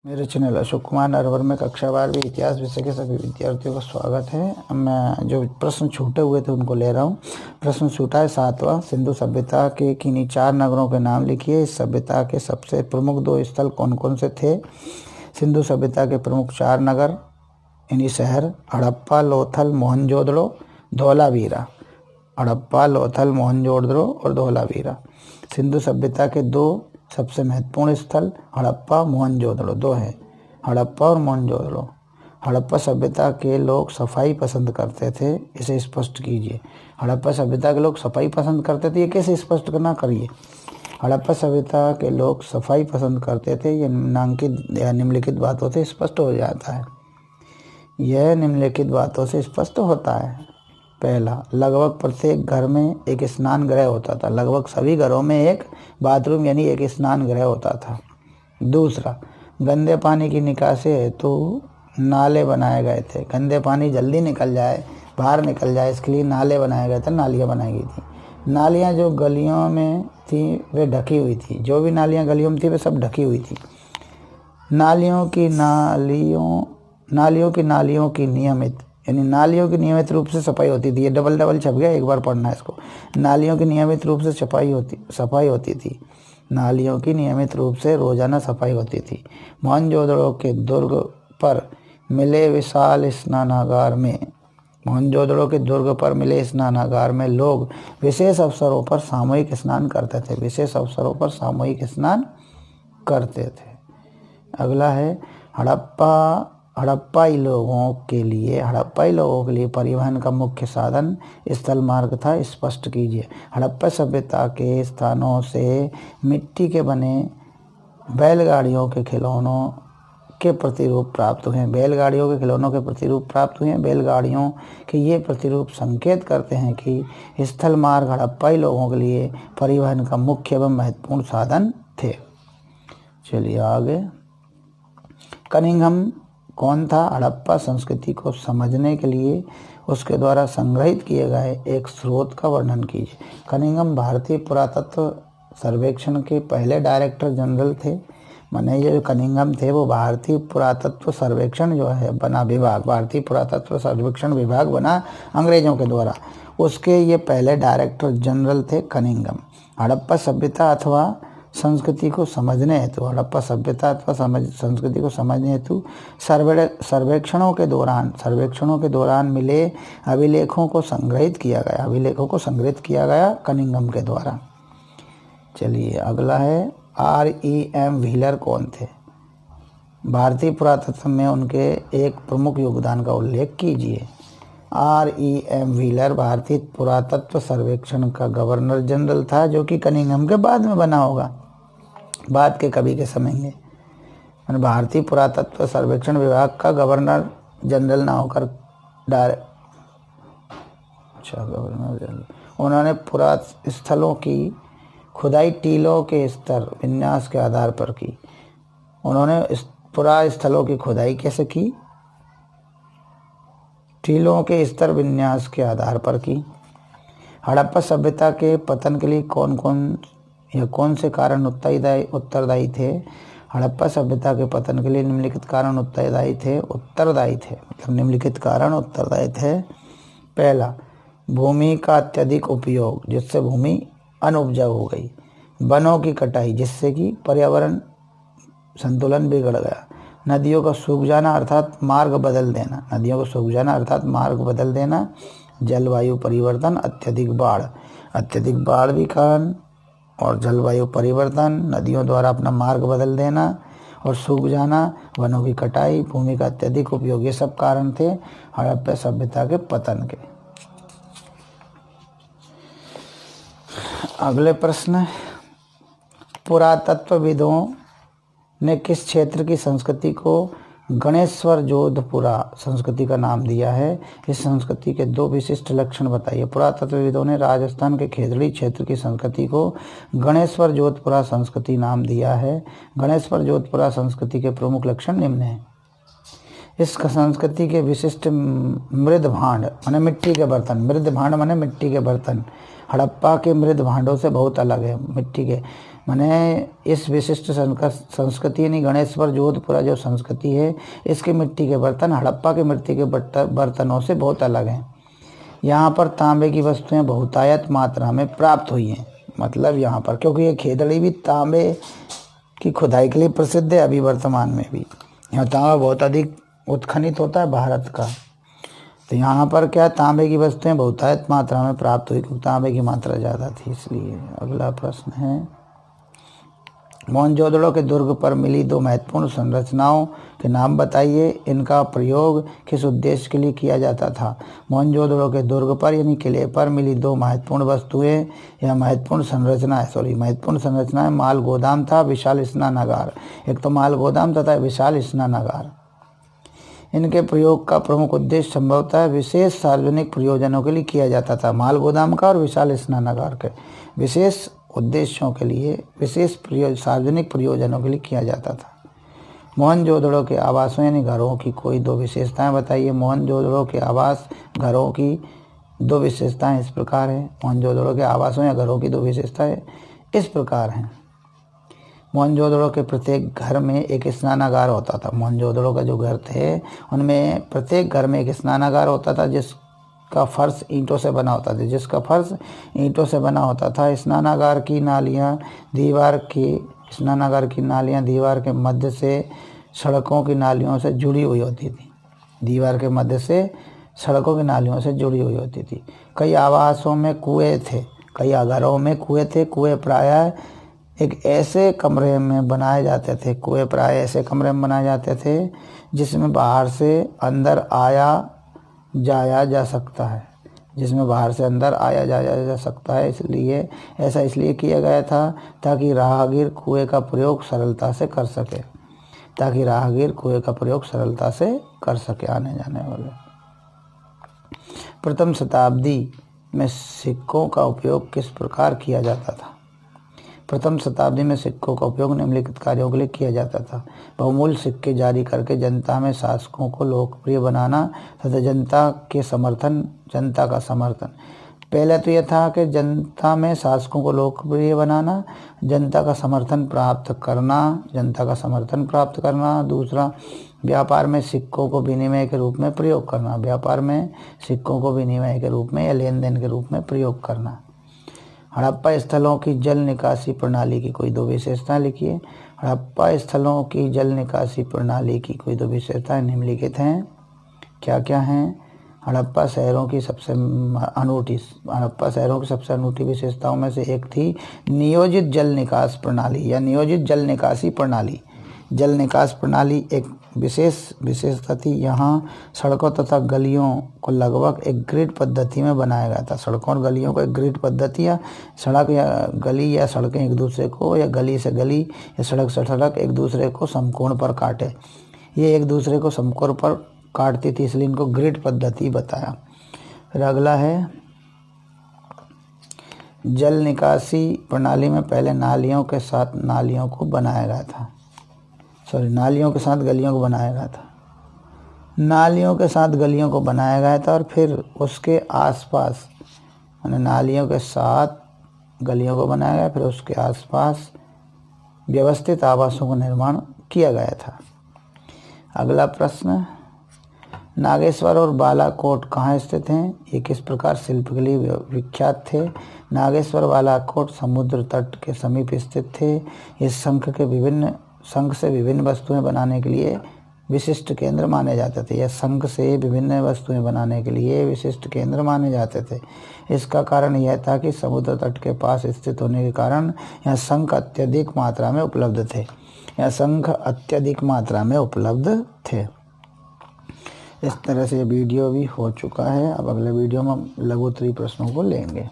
मेरे चैनल अशोक कुमार नरवर में कक्षा 12वीं इतिहास विषय के सभी विद्यार्थियों का स्वागत है। अब मैं जो प्रश्न छूटे हुए थे उनको ले रहा हूँ। प्रश्न छूटा है 7वां, सिंधु सभ्यता के किन्हीं 4 नगरों के नाम लिखिए। इस सभ्यता के सबसे प्रमुख 2 स्थल कौन कौन से थे? सिंधु सभ्यता के प्रमुख 4 नगर यानी शहर हड़प्पा, लोथल, मोहनजोदड़ो, धोलावीरा। हड़प्पा, लोथल, मोहनजोदड़ो और धोलावीरा। सिंधु सभ्यता के 2 सबसे महत्वपूर्ण स्थल हड़प्पा, मोहनजोदड़ो 2 हैं, हड़प्पा और मोहनजोदड़ो। हड़प्पा सभ्यता के लोग सफाई पसंद करते थे, इसे स्पष्ट कीजिए। हड़प्पा सभ्यता के लोग सफाई पसंद करते थे, ये कैसे स्पष्ट करना करिए। हड़प्पा सभ्यता के लोग सफाई पसंद करते थे, ये नामांकित या निम्नलिखित बातों से स्पष्ट हो जाता है। यह निम्नलिखित बातों से स्पष्ट होता है। पहला, लगभग प्रत्येक घर में एक स्नान गृह होता था। लगभग सभी घरों में एक बाथरूम यानी एक स्नान गृह होता था। दूसरा, गंदे पानी की निकासी हेतु नाले बनाए गए थे। गंदे पानी जल्दी निकल जाए, बाहर निकल जाए, इसके लिए नाले बनाए गए थे, नालियाँ बनाई गई थी। नालियाँ जो गलियों में थी वे ढकी हुई थी, जो भी नालियाँ गलियों में थी वे सब ढकी हुई थी। नालियों की नियमित रूप से सफाई होती थी। ये डबल छप गया, एक बार पढ़ना है इसको। नालियों की नियमित रूप से सफाई होती थी। नालियों की नियमित रूप से रोजाना सफाई होती थी। मोहनजोदड़ो के दुर्ग पर मिले विशाल स्नानागार में लोग विशेष अवसरों पर सामूहिक स्नान करते थे। अगला है हड़प्पाई लोगों के लिए परिवहन का मुख्य साधन स्थल मार्ग था, स्पष्ट कीजिए। हड़प्पा सभ्यता के स्थानों से मिट्टी के बने बैलगाड़ियों के खिलौनों के प्रतिरूप प्राप्त हुए। बैलगाड़ियों के ये प्रतिरूप संकेत करते हैं कि स्थल मार्ग हड़प्पाई लोगों के लिए परिवहन का मुख्य एवं महत्वपूर्ण साधन थे। चलिए आगे। कनिंघम कौन था? हड़प्पा संस्कृति को समझने के लिए उसके द्वारा संग्रहित किए गए एक स्रोत का वर्णन कीजिए। कनिंघम भारतीय पुरातत्व सर्वेक्षण के पहले डायरेक्टर जनरल थे। माने ये जो कनिंघम थे वो भारतीय पुरातत्व सर्वेक्षण जो है बना विभाग, भारतीय पुरातत्व सर्वेक्षण विभाग बना अंग्रेजों के द्वारा, उसके ये पहले डायरेक्टर जनरल थे कनिंघम। हड़प्पा सभ्यता अथवा संस्कृति को समझने हेतु सर्वेक्षणों के दौरान मिले अभिलेखों को संग्रहित किया गया कनिंघम के द्वारा। चलिए अगला है, R.E.M. व्हीलर कौन थे? भारतीय पुरातत्व में उनके एक प्रमुख योगदान का उल्लेख कीजिए। R.E.M. व्हीलर भारतीय पुरातत्व सर्वेक्षण का गवर्नर जनरल था, जो कि कनिंघम के बाद में बना होगा, बाद के कभी के समय में। भारतीय पुरातत्व सर्वेक्षण विभाग का गवर्नर जनरल ना होकर गवर्नर जनरल, उन्होंने पुरातत्व स्थलों की खुदाई टीलों के स्तर विन्यास के आधार पर की। उन्होंने पुरास्थलों की खुदाई कैसे की? टीलों के स्तर विन्यास के आधार पर की। हड़प्पा सभ्यता के पतन के लिए कौन से कारण उत्तरदायी थे? हड़प्पा सभ्यता के पतन के लिए निम्नलिखित कारण उत्तरदायी थे। पहला, भूमि का अत्यधिक उपयोग, जिससे भूमि अनउपजाऊ हो गई। वनों की कटाई, जिससे कि पर्यावरण संतुलन बिगड़ गया। नदियों का सूख जाना अर्थात मार्ग बदल देना। जलवायु परिवर्तन, अत्यधिक बाढ़ भी कारण, और जलवायु परिवर्तन, नदियों द्वारा अपना मार्ग बदल देना और सूख जाना, वनों की कटाई, भूमि का अत्यधिक उपयोग, ये सब कारण थे हड़प्पा सभ्यता के पतन के। अगले प्रश्न, पुरातत्वविदों ने किस क्षेत्र की संस्कृति को गणेश्वर जोधपुरा संस्कृति का नाम दिया है? इस संस्कृति के 2 विशिष्ट लक्षण बताइए। पुरातत्वविदों ने राजस्थान के खेतड़ी क्षेत्र की संस्कृति को गणेश्वर जोधपुरा संस्कृति नाम दिया है। गणेश्वर जोधपुरा संस्कृति के प्रमुख लक्षण निम्न हैं। इस संस्कृति के विशिष्ट मृद भांड माने मिट्टी के बर्तन हड़प्पा के मृद भांडों से बहुत अलग है। मिट्टी के माने इस विशिष्ट संस्कृति यानी गणेश्वर जोधपुरा जो संस्कृति है, इसके मिट्टी के बर्तन हड़प्पा के मिट्टी के बर्तनों से बहुत अलग हैं। यहाँ पर तांबे की वस्तुएं बहुतायत मात्रा में प्राप्त हुई हैं। मतलब यहाँ पर क्योंकि ये खेतड़ी भी तांबे की खुदाई के लिए प्रसिद्ध है, अभी वर्तमान में भी यहाँ तांबा बहुत अधिक उत्खनित होता है भारत का। तो यहाँ पर क्या तांबे की वस्तुएं बहुतायत मात्रा में प्राप्त हुई क्योंकि तांबे की मात्रा ज़्यादा थी इसलिए। अगला प्रश्न है, मोहनजोदड़ो के दुर्ग पर मिली दो महत्वपूर्ण संरचनाओं के नाम बताइए, इनका प्रयोग किस उद्देश्य के लिए किया जाता था। मोहनजोदड़ो के दुर्ग पर यानी किले पर मिली दो महत्वपूर्ण वस्तुएं या महत्वपूर्ण संरचनाएं माल गोदाम था, विशाल स्नानागार। एक तो माल गोदाम तथा विशाल स्नानागार। इनके प्रयोग का प्रमुख उद्देश्य संभवतः विशेष सार्वजनिक प्रयोजनों के लिए किया जाता था। माल गोदाम का और विशाल स्नानागार के विशेष उद्देश्यों के लिए, विशेष सार्वजनिक प्रयोजनों के लिए किया जाता था। मोहनजोदड़ो के आवासों यानी घरों की कोई दो विशेषताएं बताइए। मोहनजोदड़ो के आवास घरों की दो विशेषताएं इस प्रकार हैं। मोहनजोदड़ो के आवासों या घरों की दो विशेषताएं इस प्रकार हैं। मोहनजोदड़ो के प्रत्येक घर में एक स्नानागार होता था। मोहनजोदड़ो का जो घर थे उनमें प्रत्येक घर में एक स्नानागार होता था जिसका फर्श ईंटों से बना होता था। स्नानागार की नालियाँ दीवार के मध्य से सड़कों की नालियों से जुड़ी हुई होती थी। दीवार के मध्य से सड़कों की नालियों से जुड़ी हुई होती थी। कई आवासों में कुएं थे, कई घरों में कुएं थे। कुएं प्रायः ऐसे कमरे में बनाए जाते थे जिसमें बाहर से अंदर आया जाया जा सकता है। इसलिए किया गया था ताकि राहगीर कुएं का प्रयोग सरलता से कर सके आने जाने वाले। प्रथम शताब्दी में सिक्कों का उपयोग किस प्रकार किया जाता था। प्रथम शताब्दी में सिक्कों का उपयोग निम्नलिखित कार्यों के लिए किया जाता था। बहुमूल्य सिक्के जारी करके जनता में शासकों को लोकप्रिय बनाना तथा जनता का समर्थन। पहले तो यह था कि जनता में शासकों को लोकप्रिय बनाना, जनता का समर्थन प्राप्त करना। दूसरा, व्यापार में सिक्कों को विनिमय के रूप में प्रयोग करना। या लेन देन के रूप में प्रयोग करना। हड़प्पा स्थलों की जल निकासी प्रणाली की कोई दो विशेषताएं लिखिए। हड़प्पा स्थलों की जल निकासी प्रणाली की कोई दो विशेषताएं निम्नलिखित हैं। क्या क्या हैं? हड़प्पा शहरों की सबसे अनूठी विशेषताओं में से एक थी नियोजित जल निकास प्रणाली या नियोजित जल निकासी प्रणाली। जल निकास प्रणाली एक विशेषता थी। यहाँ सड़कों तथा गलियों को लगभग एक ग्रिड पद्धति में बनाया गया था। सड़कों और गलियों को एक ग्रिड पद्धति या सड़क या गली या सड़कें एक दूसरे को या गली से गली या सड़क से सड़क एक दूसरे को समकोण पर काटे। ये एक दूसरे को समकोण पर काटती थी, इसलिए इनको ग्रिड पद्धति बताया। फिर अगला है, जल निकासी प्रणाली में पहले नालियों के साथ गलियों को बनाया गया था। और फिर उसके आसपास नालियों के साथ गलियों को बनाया गया, फिर उसके आसपास व्यवस्थित आवासों का निर्माण किया गया था। अगला प्रश्न, नागेश्वर और बालाकोट कहाँ स्थित हैं? ये किस प्रकार शिल्प के लिए विख्यात थे? नागेश्वर बालाकोट समुद्र तट के समीप स्थित थे। ये शंख से विभिन्न वस्तुएं बनाने के लिए विशिष्ट केंद्र माने जाते थे। इसका कारण यह था कि समुद्र तट के पास स्थित होने के कारण यह शंख अत्यधिक मात्रा में उपलब्ध थे। इस तरह से वीडियो भी हो चुका है। अब अगले वीडियो में हम लघु उत्तरीय प्रश्नों को लेंगे।